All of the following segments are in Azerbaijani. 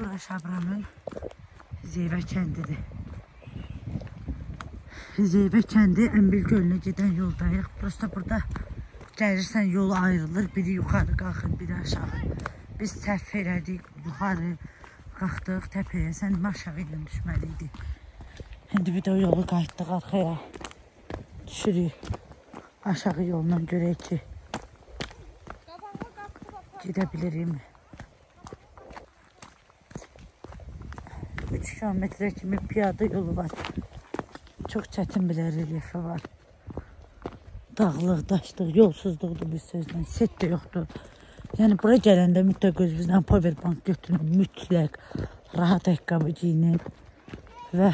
Bura Şabranın Zeyvə kəndidir. Zeyvə kəndi Əmbil gölünə gedən yoldayıq. Prosta burada gəlirsən yol ayrılır. Biri yuxarı qalxır, biri aşağı. Biz səhv elədik, yuxarı qalxdıq təpəyə. Sən aşağı ilə düşməliydik. İndi bir də o yolu qayıtdıq arxaya. Düşürük. Aşağı yolla görək ki gedə bilirim. 3 kilometre kimi piyada yolu var. Çox çətin bir relyefi var. Dağlıq, daşlıq, yolsuzluqdur bir sözlə. Set də yoxdur. Yəni bura gələndə mütləq özünüzdən powerbank götürün. Mütləq rahat ayaqqabı giyinin və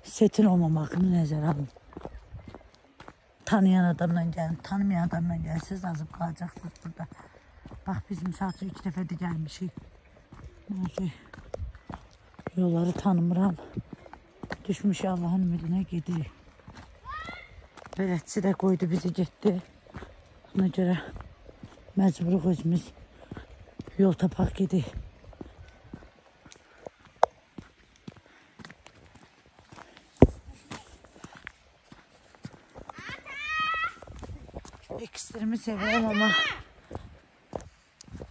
setin olmamağını nəzərə alın. Tanıyan adamdan gəlin, tanımayan adamdan gəlin. Siz azıb qalacaqsınız burada. Bax biz misal üçün 2 dəfə də gəlmişik. Yolları tanımıram. Düşmüş Allahın ümidinə gedirik. Bələdçi də qoydu bizi getdi. Ona görə məcburuq özümüz yol tapaq gedik. Ekstremi sevirəm ama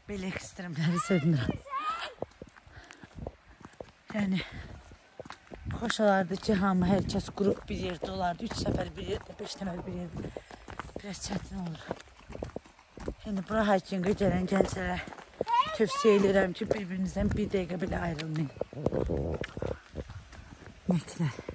belə ekstremləri sevmirəm. Yəni xoş olardı ki, hamı, hər kəs qrup bir yerdə olardı. 3 səfər bir yerdə, 5 nəfər bir yerdə. Biraz çətin olur. Yəni bura hikinga gələn gənclərə tövsiyə edirəm ki, bir-birinizdən bir dəqiqə belə ayrılmayın. Məklər.